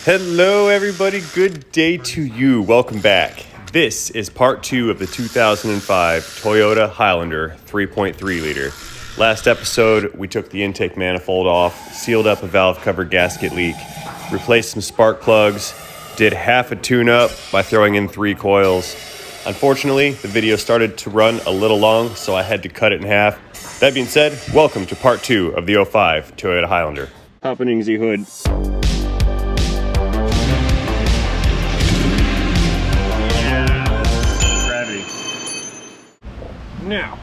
Hello everybody, good day to you. Welcome back. This is part 2 of the 2005 Toyota Highlander 3.3 liter. Last episode, we took the intake manifold off, sealed up a valve cover gasket leak, replaced some spark plugs, did half a tune-up by throwing in 3 coils. Unfortunately, the video started to run a little long, so I had to cut it in half. That being said, welcome to part 2 of the 05 Toyota Highlander. Opening the hood. Now,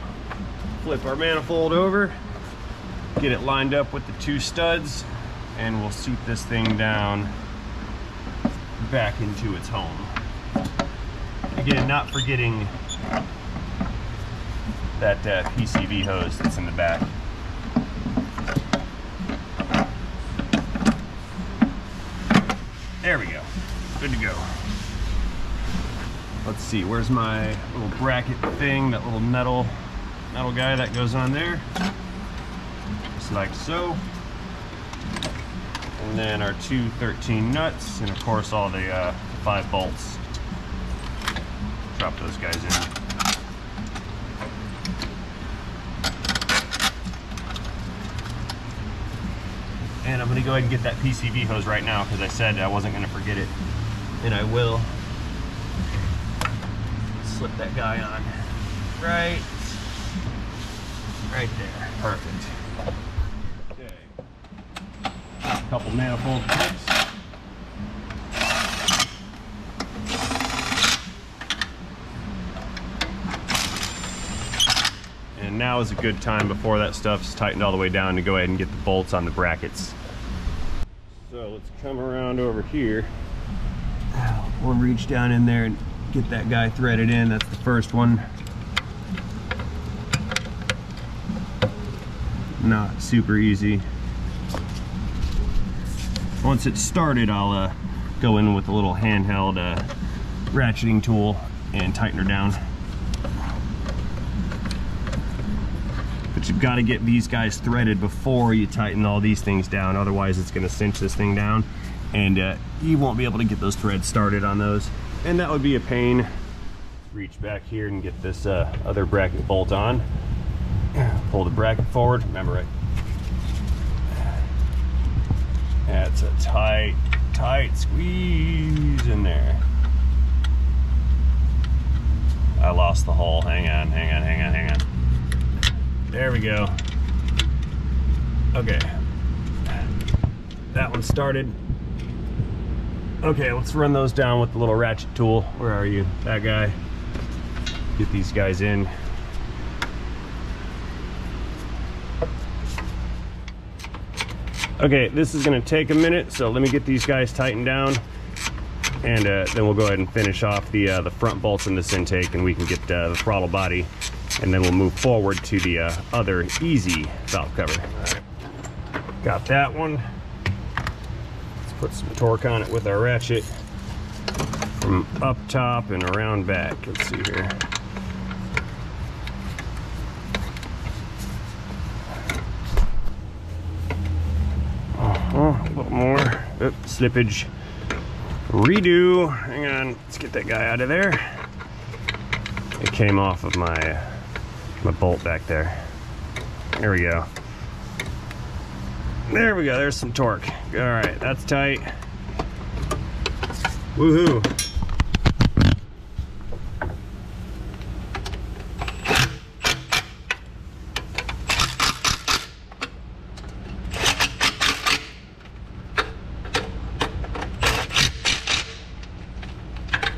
flip our manifold over, get it lined up with the 2 studs, and we'll seat this thing down back into its home. Again, not forgetting that PCV hose that's in the back. There we go, good to go. Let's see, where's my little bracket thing, that little metal guy that goes on there, just like so. And then our 2 13 nuts, and of course all the 5 bolts. Drop those guys in. And I'm gonna go ahead and get that PCV hose right now because I said I wasn't gonna forget it, and I will. Slip that guy on right there. Perfect. Okay. A couple manifold clips. And now is a good time before that stuff's tightened all the way down to go ahead and get the bolts on the brackets. So let's come around over here. We'll reach down in there and get that guy threaded in. That's the first one. Not super easy. Once it's started, I'll go in with a little handheld ratcheting tool and tighten her down. But you've got to get these guys threaded before you tighten all these things down, otherwise it's going to cinch this thing down and you won't be able to get those threads started on those. And that would be a pain. Reach back here and get this other bracket bolt on. Pull the bracket forward. Remember it. That's a tight squeeze in there. I lost the hole. Hang on. There we go. Okay. That one started. Okay, let's run those down with the little ratchet tool. Where are you? That guy. Get these guys in. Okay, this is going to take a minute, so let me get these guys tightened down, and then we'll go ahead and finish off the front bolts in this intake, and we can get the throttle body, and then we'll move forward to the other easy valve cover. All right. Got that one. Put some torque on it with our ratchet from up top and around back. Let's see here. A little more. Oops, slippage. Redo. Hang on. Let's get that guy out of there. It came off of my bolt back there. There we go. There we go, there's some torque. All right, that's tight. Woohoo.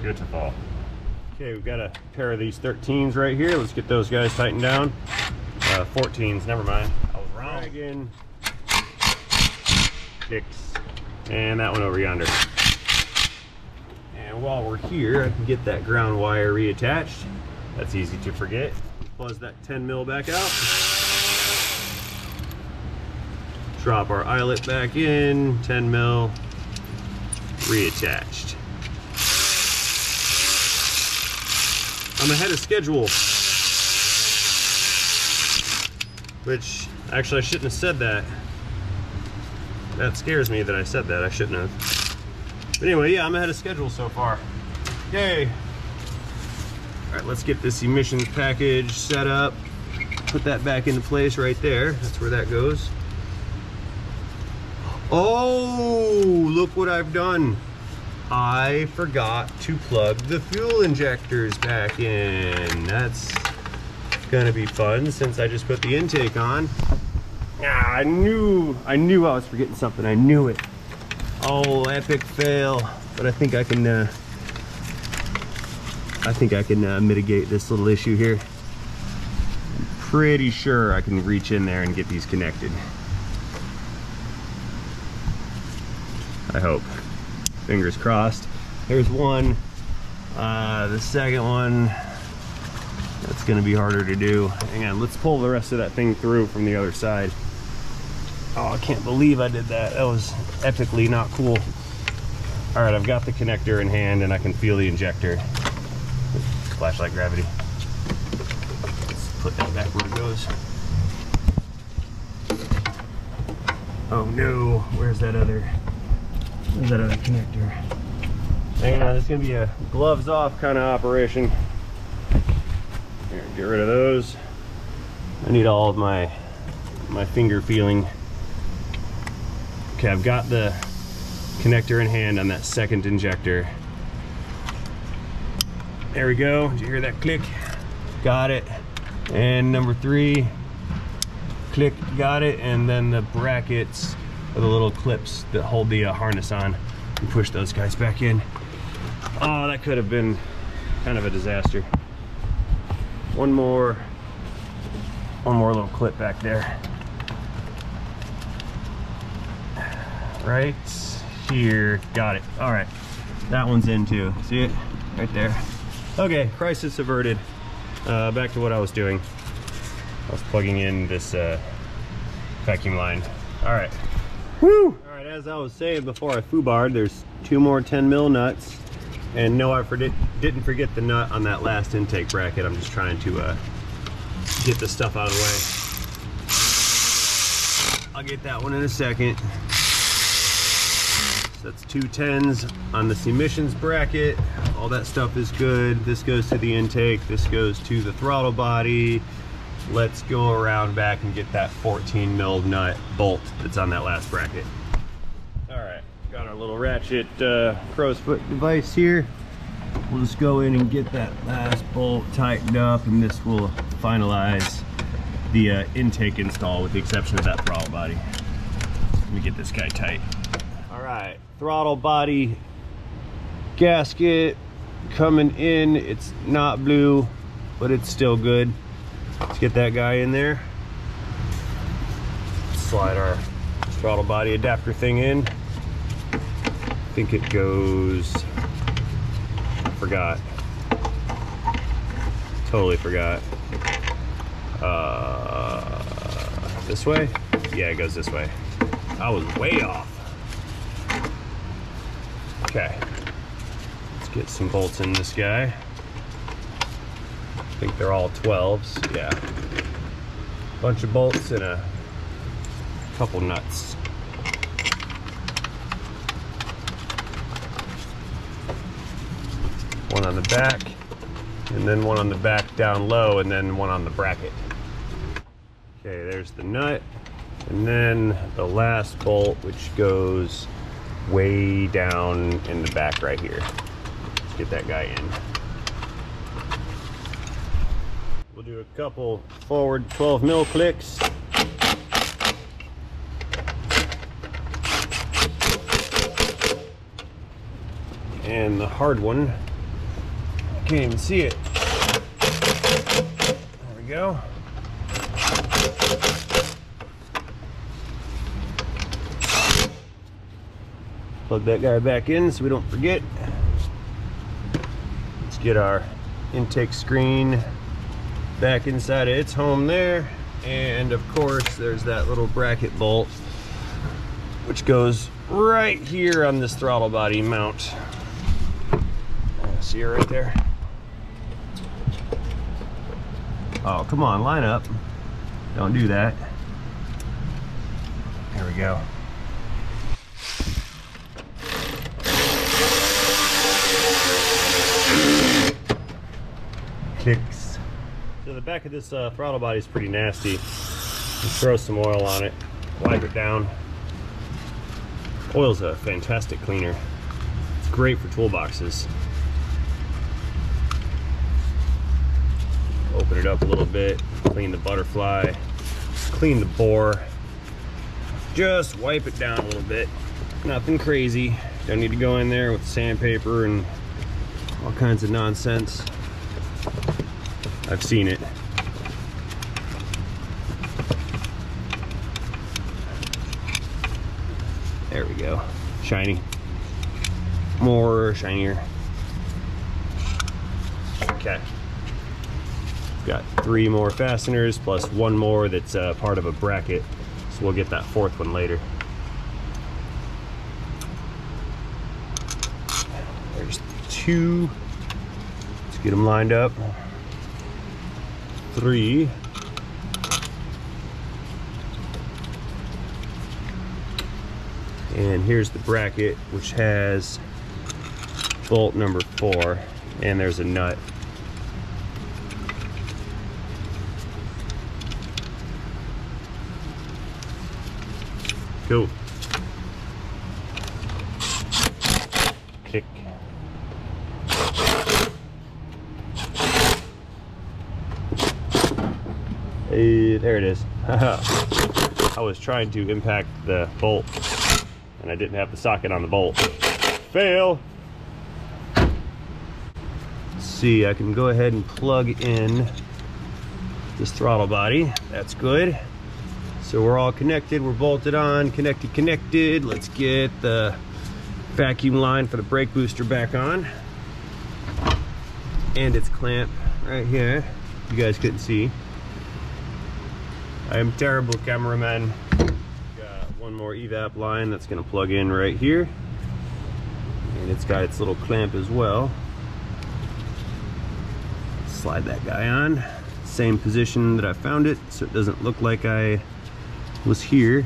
Beautiful. Okay, we've got a pair of these 13s right here. Let's get those guys tightened down. 14s, never mind. I was wrong again. And that one over yonder. And while we're here, I can get that ground wire reattached. That's easy to forget. Buzz that 10 mil back out. Drop our eyelet back in, 10 mil, reattached. I'm ahead of schedule. Which, actually I shouldn't have said that. That scares me that I said that. I shouldn't have. But anyway, yeah, I'm ahead of schedule so far. Yay. All right, let's get this emissions package set up. Put that back into place right there. That's where that goes. Oh, look what I've done. I forgot to plug the fuel injectors back in. That's gonna be fun since I just put the intake on. Ah, I knew I was forgetting something. I knew it. Oh, epic fail. But I think I can mitigate this little issue here. I'm pretty sure I can reach in there and get these connected. I hope. Fingers crossed. There's one. The second one, that's gonna be harder to do. Hang on, let's pull the rest of that thing through from the other side. Oh, I can't believe I did that. That was epically not cool. All right, I've got the connector in hand and I can feel the injector. Flashlight gravity. Let's put that back where it goes. Oh no, where's that other connector? Hang on, it's gonna be a gloves off kind of operation. Here, get rid of those. I need all of my finger feeling. Okay, I've got the connector in hand on that second injector. There we go. Did you hear that click? Got it. And number 3, click, got it. And then the brackets or the little clips that hold the harness on, and push those guys back in. Oh, that could have been kind of a disaster. One more little clip back there. Right here, got it. All right, that one's in too. See it right there? Okay, crisis averted. Back to what I was doing. I was plugging in this vacuum line. All right. Woo! All right, as I was saying before I foobarred, there's 2 more 10 mil nuts. And no, I didn't forget the nut on that last intake bracket. I'm just trying to get the stuff out of the way. I'll get that one in a second. So that's 2 10s on this emissions bracket. All that stuff is good. This goes to the intake. This goes to the throttle body. Let's go around back and get that 14 mil nut bolt that's on that last bracket. All right, got our little ratchet crow's foot device here. We'll just go in and get that last bolt tightened up, and this will finalize the intake install with the exception of that throttle body. Let me get this guy tight. All right, throttle body gasket coming in. It's not blue, but it's still good. Let's get that guy in there. Slide our throttle body adapter thing in. I think it goes, I forgot. Totally forgot. This way? Yeah, it goes this way. I was way off. Okay. Let's get some bolts in this guy. I think they're all 12s, yeah. Bunch of bolts and a couple nuts. One on the back, and then one on the back down low, and then one on the bracket. Okay, there's the nut, and then the last bolt, which goes way down in the back right here. Let's get that guy in. We'll do a couple forward 12 mil clicks. And the hard one, I can't even see it. There we go. Plug that guy back in so we don't forget. Let's get our intake screen back inside of its home there. And of course, there's that little bracket bolt, which goes right here on this throttle body mount. See it right there? Oh, come on, line up. Don't do that. There we go. clicks. So the back of this throttle body is pretty nasty. Just throw some oil on it, wipe it down. Oil's a fantastic cleaner. It's great for toolboxes. Open it up a little bit, clean the butterfly, clean the bore. Just wipe it down a little bit. Nothing crazy. Don't need to go in there with sandpaper and all kinds of nonsense. I've seen it. There we go. Shiny. More shinier. Okay. Got 3 more fasteners plus 1 more that's part of a bracket. So we'll get that 4th one later. There's 2. Let's get them lined up. 3. And here's the bracket, which has bolt number 4, and there's a nut. Cool. Kick. Hey, there it is. I was trying to impact the bolt and I didn't have the socket on the bolt. Fail. Let's see, I can go ahead and plug in this throttle body. That's good. So we're all connected, we're bolted on, connected. Let's get the vacuum line for the brake booster back on. And its clamp right here. You guys couldn't see. I am terrible cameraman. Got 1 more evap line that's gonna plug in right here. And it's got its little clamp as well. Slide that guy on. Same position that I found it, so it doesn't look like I was here.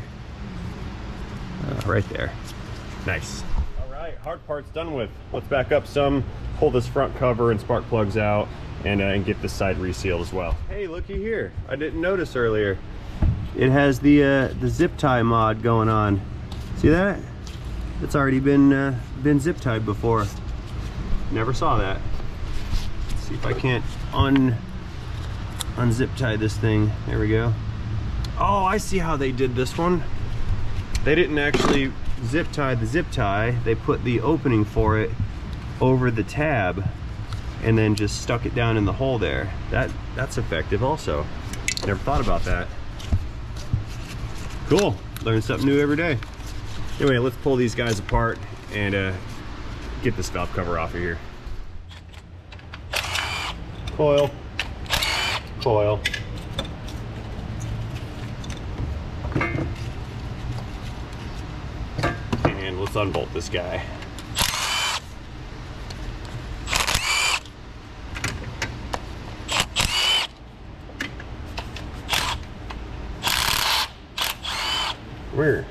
Right there. Nice. All right, hard part's done with. Let's back up some, pull this front cover and spark plugs out, and get this side resealed as well. Hey, looky here. I didn't notice earlier. It has the zip tie mod going on. See that? It's already been zip tied before. Never saw that. Let's see if I can't unzip tie this thing. There we go. Oh, I see how they did this one. They didn't actually zip tie the zip tie. They put the opening for it over the tab and then just stuck it down in the hole there. That's effective also. Never thought about that. Cool, learn something new every day. Anyway, let's pull these guys apart and get this valve cover off of here. Coil, coil. And let's unbolt this guy. Where?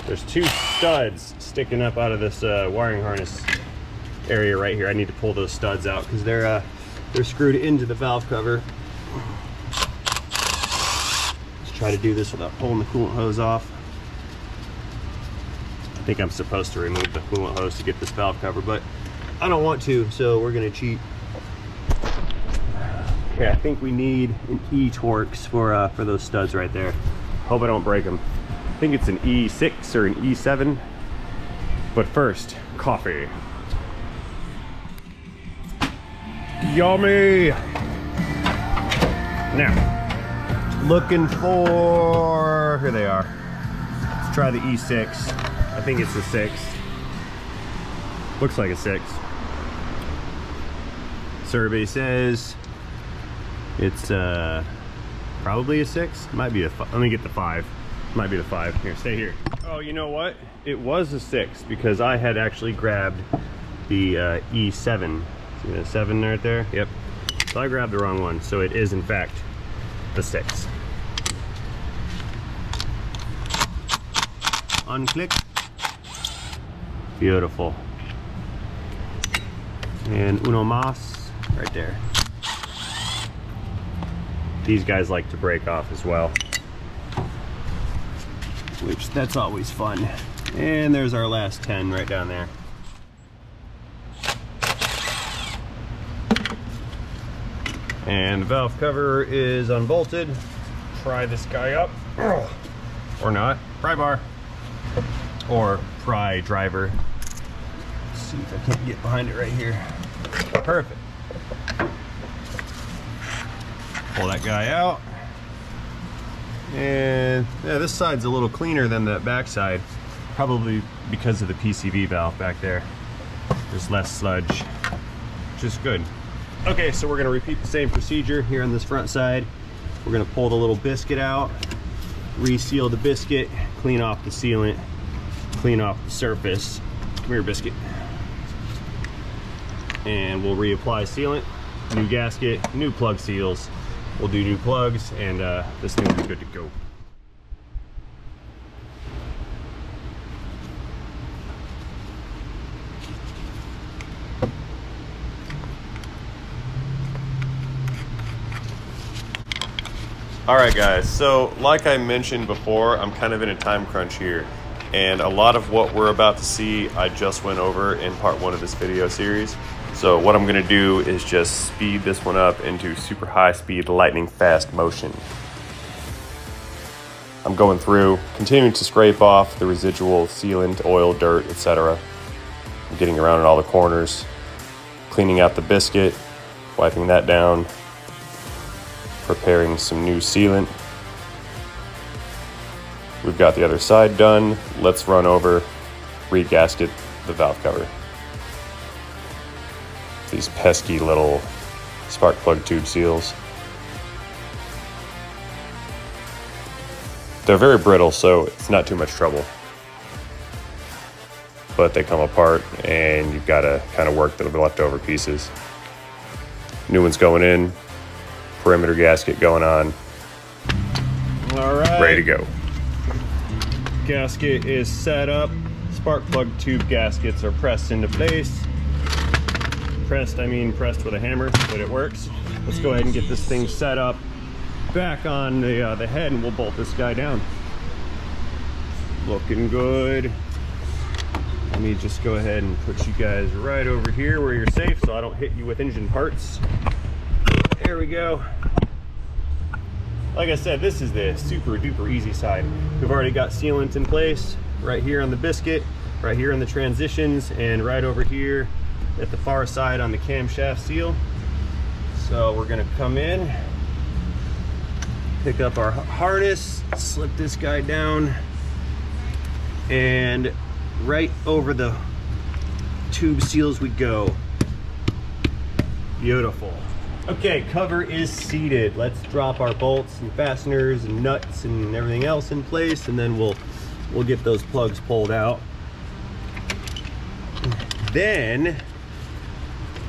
There's 2 studs sticking up out of this wiring harness area right here. I need to pull those studs out because they're screwed into the valve cover. Let's try to do this without pulling the coolant hose off. I think I'm supposed to remove the coolant hose to get this valve cover, but I don't want to, so we're gonna cheat. Okay, I think we need an E-Torx for those studs right there. Hope I don't break them. I think it's an E6 or an E7. But first, coffee. Yummy! Now, looking for, here they are. Let's try the E6. I think it's a 6. Looks like a 6. Survey says it's probably a 6. Might be a 5. Let me get the 5. Might be the 5. Here, stay here. Oh, you know what? It was a 6 because I had actually grabbed the E7. See the 7 right there? Yep. So I grabbed the wrong one. So it is in fact the 6. Unclick. Beautiful. And uno más right there. These guys like to break off as well, which that's always fun. And there's our last 10 right down there. And the valve cover is unbolted. Pry this guy up, or not. Pry bar, or pry driver. Let's see if I can't get behind it right here. Perfect. Pull that guy out. And yeah, this side's a little cleaner than the back side, probably because of the PCV valve back there. There's less sludge, which is good. Okay, so we're gonna repeat the same procedure here on this front side. We're gonna pull the little biscuit out, reseal the biscuit, clean off the sealant, clean off the surface. Come here, biscuit. And we'll reapply sealant, new gasket, new plug seals. We'll do new plugs, and this thing will be good to go. All right, guys, so like I mentioned before, I'm kind of in a time crunch here, and a lot of what we're about to see I just went over in part 1 of this video series. So what I'm gonna do is just speed this one up into super high speed, lightning fast motion. I'm going through, continuing to scrape off the residual sealant, oil, dirt, etc. I'm getting around in all the corners, cleaning out the biscuit, wiping that down, preparing some new sealant. We've got the other side done. Let's run over, re-gasket the valve cover. These pesky little spark plug tube seals. They're very brittle, so it's not too much trouble. But they come apart, and you've got to kind of work the leftover pieces. New one's going in. Perimeter gasket going on. All right. Ready to go. Gasket is set up. Spark plug tube gaskets are pressed into place. Pressed, I mean pressed with a hammer, but it works. Let's go ahead and get this thing set up back on the head, and we'll bolt this guy down. Looking good. Let me just go ahead and put you guys right over here where you're safe so I don't hit you with engine parts. There we go. Like I said, this is the super duper easy side. We've already got sealant in place right here on the biscuit, right here in the transitions, and right over here at the far side on the camshaft seal. So we're gonna come in, pick up our harness, slip this guy down, and right over the tube seals we go. Beautiful. Okay, cover is seated. Let's drop our bolts and fasteners and nuts and everything else in place, and then we'll get those plugs pulled out. Then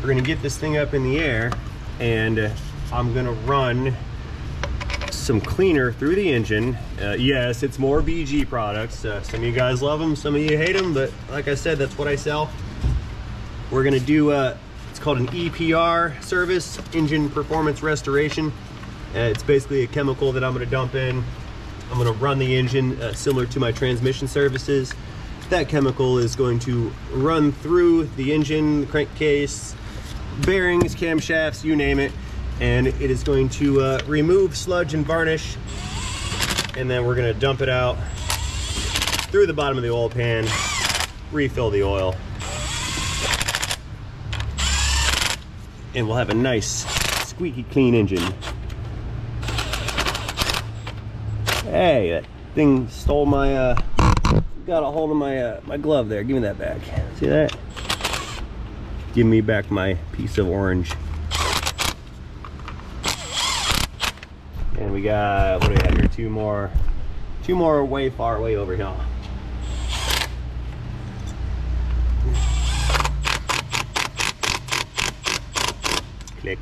we're gonna get this thing up in the air, and I'm gonna run some cleaner through the engine. Yes, it's more BG products. Some of you guys love them, some of you hate them, but like I said, that's what I sell. We're gonna do it's called an EPR service, engine performance restoration. It's basically a chemical that I'm gonna dump in. I'm gonna run the engine similar to my transmission services. That chemical is going to run through the engine, the crankcase, bearings, camshafts, you name it, and it is going to remove sludge and varnish, and then we're gonna dump it out through the bottom of the oil pan, refill the oil, and we'll have a nice squeaky clean engine. Hey, that thing stole my got a hold of my my glove there. Give me that back. See that? Give me back my piece of orange. And we got, what do we have here? Two more way far away over here. Click.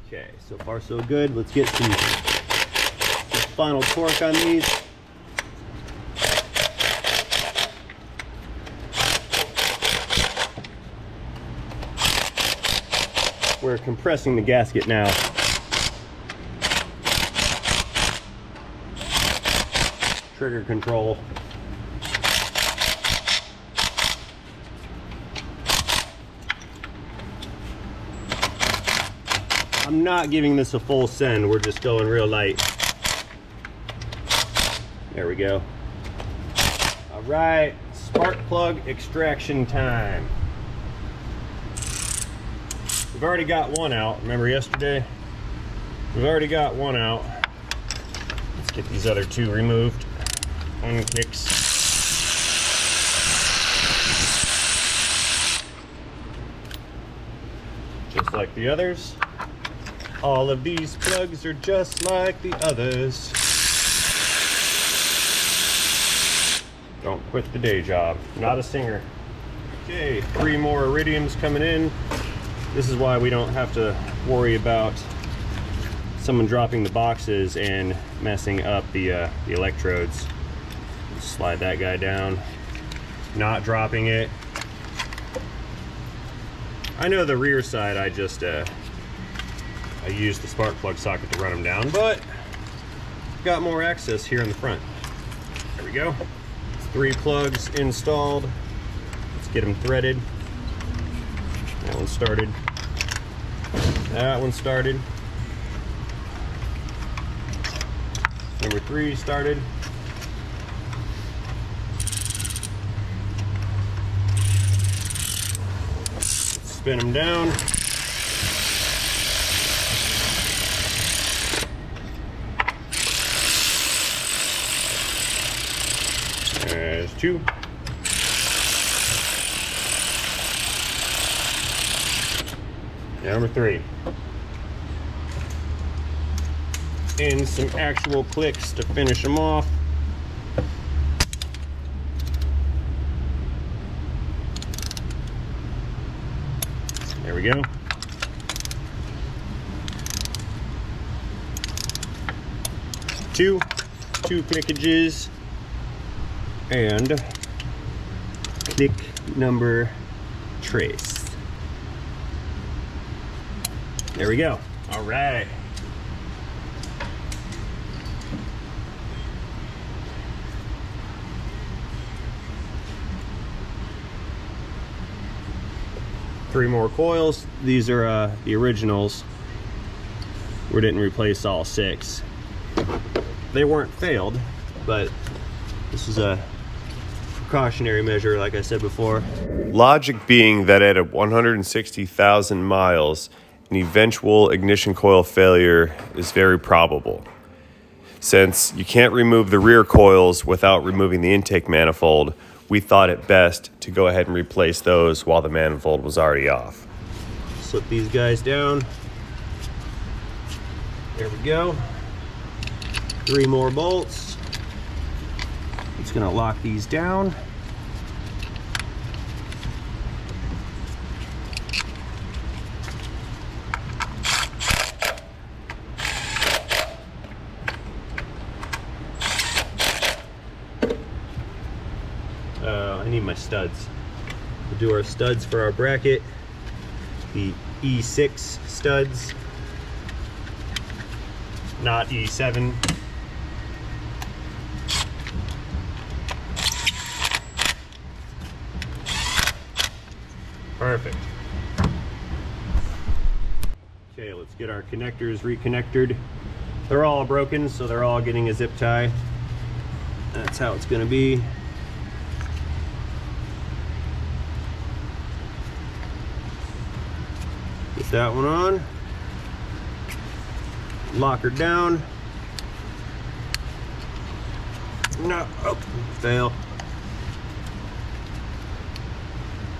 Okay, so far so good. Let's get some final torque on these. We're compressing the gasket now. Trigger control. I'm not giving this a full send, we're just going real light. There we go. All right, spark plug extraction time. We've already got one out. Remember yesterday? We've already got one out. Let's get these other two removed. One kicks. Just like the others. All of these plugs are just like the others. Don't quit the day job. Not a singer. Okay, 3 more iridiums coming in. This is why we don't have to worry about someone dropping the boxes and messing up the electrodes. Slide that guy down. Not dropping it. I know the rear side I just I used the spark plug socket to run them down, but got more access here in the front. There we go. 3 plugs installed. Let's get them threaded. That one started. That one started. Number 3 started. Let's spin them down. There's 2. Number 3. And some actual clicks to finish them off. There we go. Two clickages and click number trace. There we go. All right. Three more coils. These are the originals. We didn't replace all 6. They weren't failed, but this is a precautionary measure, like I said before. Logic being that at 160,000 miles, an eventual ignition coil failure is very probable. Since you can't remove the rear coils without removing the intake manifold, we thought it best to go ahead and replace those while the manifold was already off. Slip these guys down. There we go. 3 more bolts. It's gonna lock these down. I need my studs. We'll do our studs for our bracket. The E6 studs, not E7. Perfect. Okay, let's get our connectors reconnected. They're all broken, so they're all getting a zip tie. That's how it's gonna be. Get that one on. Lock her down. No, oh, fail.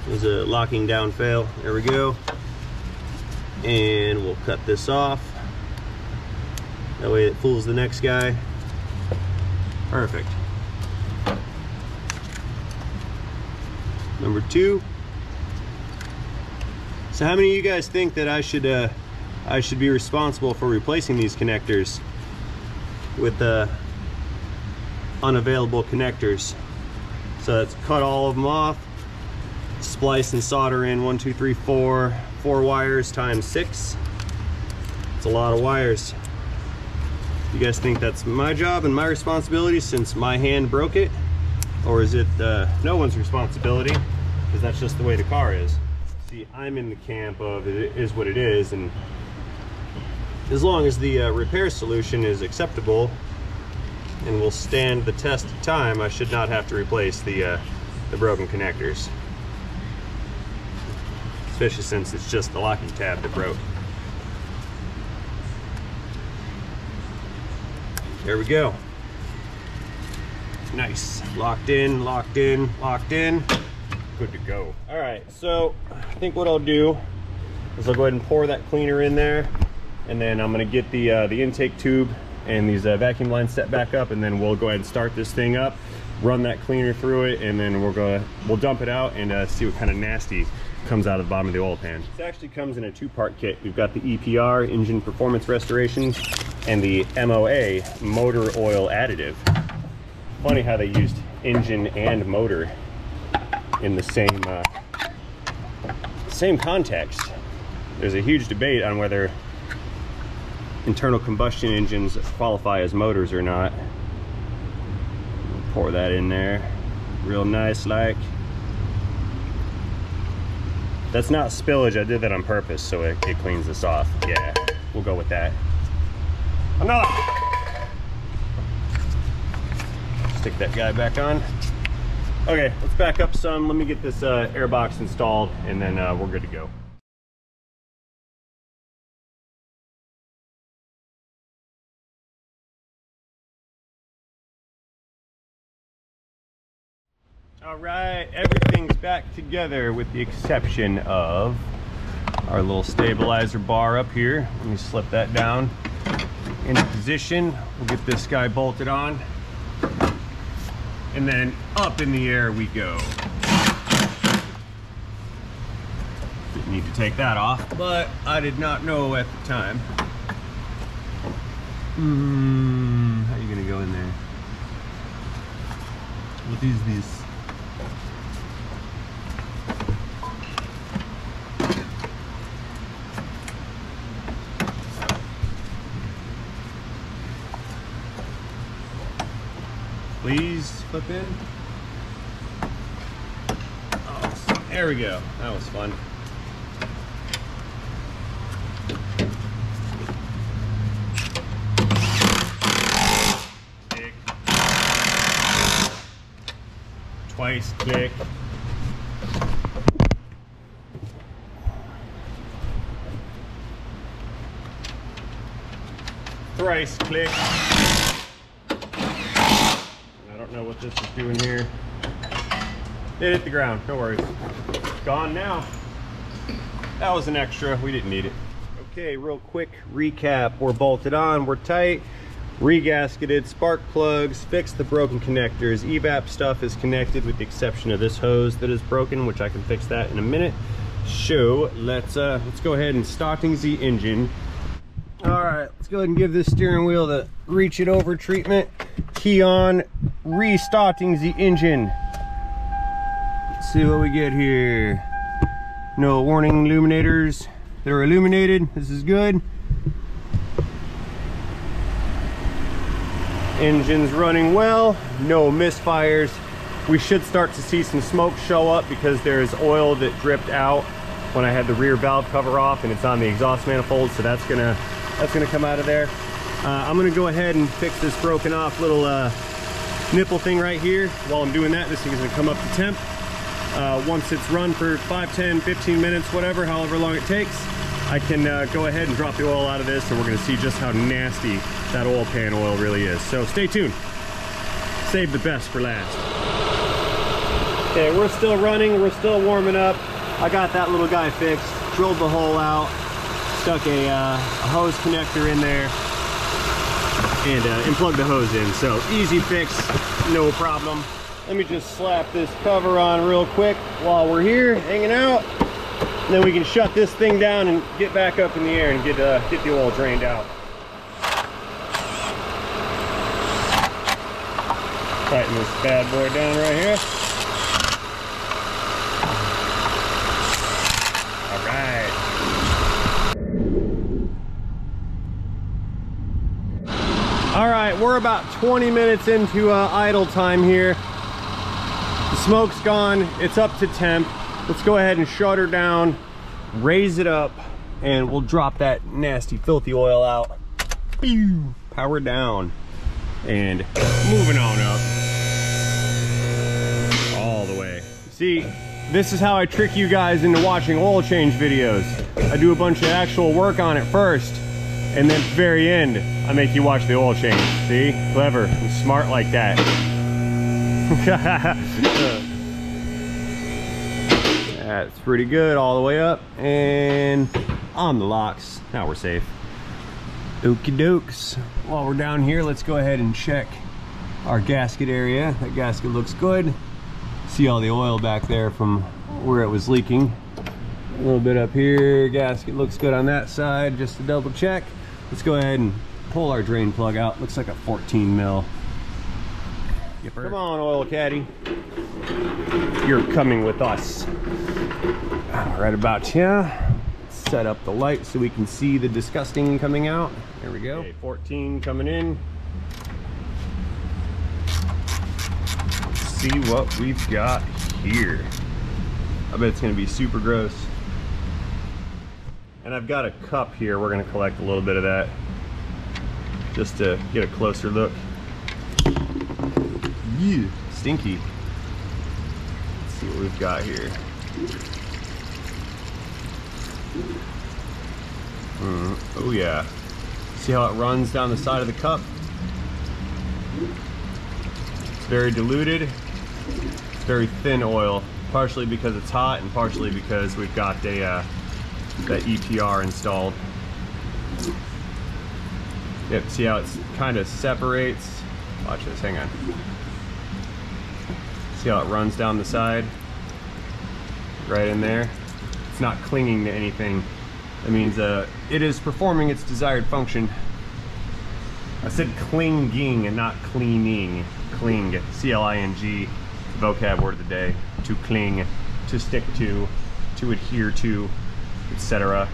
There's a locking down fail. There we go. And we'll cut this off. That way it fools the next guy. Perfect. Number 2. So how many of you guys think that I should be responsible for replacing these connectors with unavailable connectors? So let's cut all of them off. Splice and solder in 1, 2, 3, 4, 4 wires times 6. It's a lot of wires. You guys think that's my job and my responsibility since my hand broke it? Or is it no one's responsibility because that's just the way the car is? See, I'm in the camp of it is what it is, and as long as the repair solution is acceptable and will stand the test of time, I should not have to replace the broken connectors. Especially since it's just the locking tab that broke. There we go. Nice. Locked in, locked in, locked in. Good to go. All right, so I think what I'll do is I'll go ahead and pour that cleaner in there, and then I'm gonna get the intake tube and these vacuum lines set back up, and then we'll go ahead and start this thing up, run that cleaner through it, and then we'll dump it out and see what kind of nasty comes out of the bottom of the oil pan. This actually comes in a 2-part kit. We've got the EPR, Engine Performance Restoration, and the MOA, Motor Oil Additive. Funny how they used engine and motor in the same context. There's a huge debate on whether internal combustion engines qualify as motors or not. Pour that in there real nice like. That's not spillage, I did that on purpose so it cleans this off. Yeah, we'll go with that. Another! Stick that guy back on. Okay, let's back up some. Let me get this air box installed, and then we're good to go. All right, everything's back together with the exception of our little stabilizer bar up here. Let me slip that down into position. We'll get this guy bolted on, and then up in the air we go. Didn't need to take that off, but I did not know at the time. How are you gonna go in there? What is this? Please flip in. Oh, there we go. That was fun. Click. Twice click. Thrice click. I don't know what this is doing here. It hit the ground, no worries. Gone now. That was an extra, we didn't need it. Okay, real quick recap. We're bolted on, we're tight, re-gasketed, spark plugs, fixed the broken connectors. Evap stuff is connected with the exception of this hose that is broken, which I can fix that in a minute. So let's go ahead and starting the engine. All right, let's go ahead and give this steering wheel the reach it over treatment. Key on, restarting the engine. Let's see what we get here. No warning illuminators that are illuminated. This is good. Engine's running well, no misfires. We should start to see some smoke show up because there's oil that dripped out when I had the rear valve cover off, and it's on the exhaust manifold, so that's gonna come out of there. I'm gonna go ahead and fix this broken off little nipple thing right here. While I'm doing that, this thing is gonna come up to temp. Once it's run for 5, 10, 15 minutes, whatever, however long it takes, I can go ahead and drop the oil out of this, and we're gonna see just how nasty that oil pan oil really is. So stay tuned. Save the best for last. Okay, we're still running, we're still warming up. I got that little guy fixed, drilled the hole out, stuck a hose connector in there, and plug the hose in. So easy fix, no problem. Let me just slap this cover on real quick while we're here hanging out, and then we can shut this thing down and get back up in the air and get the oil drained out. Tighten this bad boy down right here. All right, right, we're about 20 minutes into idle time here. The smoke's gone, it's up to temp. Let's go ahead and shut her down, raise it up, and we'll drop that nasty, filthy oil out. Power down, and moving on up. All the way. See, this is how I trick you guys into watching oil change videos. I do a bunch of actual work on it first, and then at the very end, I make you watch the oil change. See? Clever and smart like that. That's pretty good all the way up, and on the locks. Now we're safe. Okie dokes. While we're down here, let's go ahead and check our gasket area. That gasket looks good. See all the oil back there from where it was leaking. A little bit up here, gasket looks good on that side, just to double check. Let's go ahead and pull our drain plug out. Looks like a 14 mil. Come on, oil caddy. You're coming with us. Right about here. Set up the light so we can see the disgusting coming out. There we go. Okay, 14 coming in. See what we've got here. I bet it's gonna be super gross. And I've got a cup here. We're gonna collect a little bit of that just to get a closer look. Yeah, stinky. Let's see what we've got here. Oh yeah. See how it runs down the side of the cup? It's very diluted. It's very thin oil, partially because it's hot and partially because we've got that EPR installed. Yep, see how it kind of separates? Watch this, hang on. See how it runs down the side? Right in there. It's not clinging to anything. That means it is performing its desired function. I said clinging and not cleaning. Cling, C-L-I-N-G, vocab word of the day. To cling, to stick to adhere to, etc.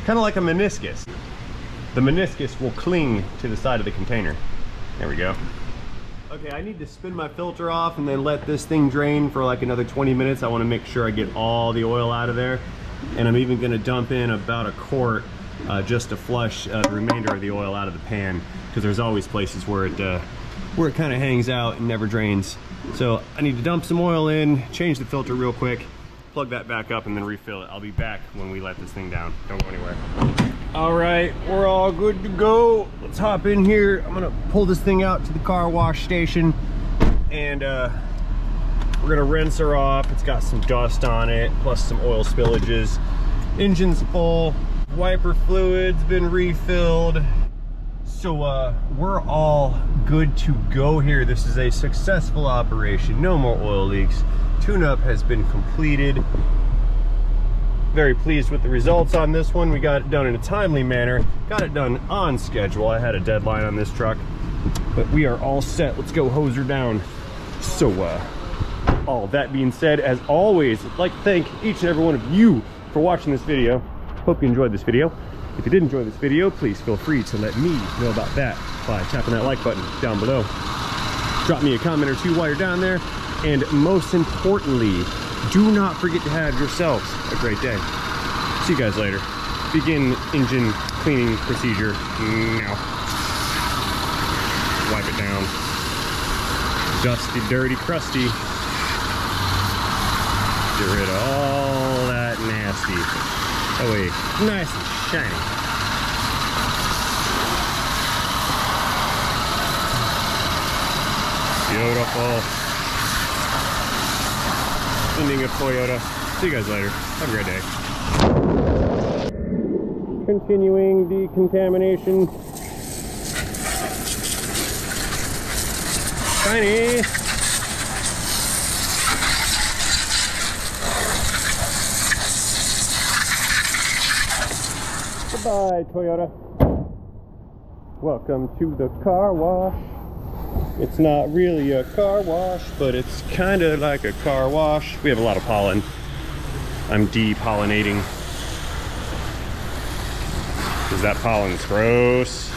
Kind of like a meniscus. The meniscus will cling to the side of the container. There we go. Okay, I need to spin my filter off and then let this thing drain for like another 20 minutes. I want to make sure I get all the oil out of there. And I'm even going to dump in about a quart just to flush the remainder of the oil out of the pan, because there's always places where it kind of hangs out and never drains. So I need to dump some oil in, change the filter real quick, plug that back up, and then refill it. I'll be back when we let this thing down. Don't go anywhere. All right, we're all good to go. Let's hop in here. I'm gonna pull this thing out to the car wash station, and we're gonna rinse her off. It's got some dust on it, plus some oil spillages. Engine's full, wiper fluid's been refilled. So we're all good to go here. This is a successful operation. No more oil leaks. Tune-up has been completed. Very pleased with the results on this one. We got it done in a timely manner. Got it done on schedule. I had a deadline on this truck, but we are all set. Let's go hose her down. So all that being said, as always, I'd like to thank each and every one of you for watching this video. Hope you enjoyed this video. If you did enjoy this video, please feel free to let me know about that by tapping that like button down below. Drop me a comment or two while you're down there. And most importantly, do not forget to have yourselves a great day. See you guys later. Begin engine cleaning procedure now. Wipe it down. Dusty, dirty, crusty. Get rid of all that nasty. That way, nice and shiny. Beautiful. Ending of Toyota. See you guys later. Have a great day. Continuing decontamination. Shiny. Goodbye, Toyota. Welcome to the car wash. It's not really a car wash, but it's kind of like a car wash. We have a lot of pollen. I'm depollinating because that pollen's gross.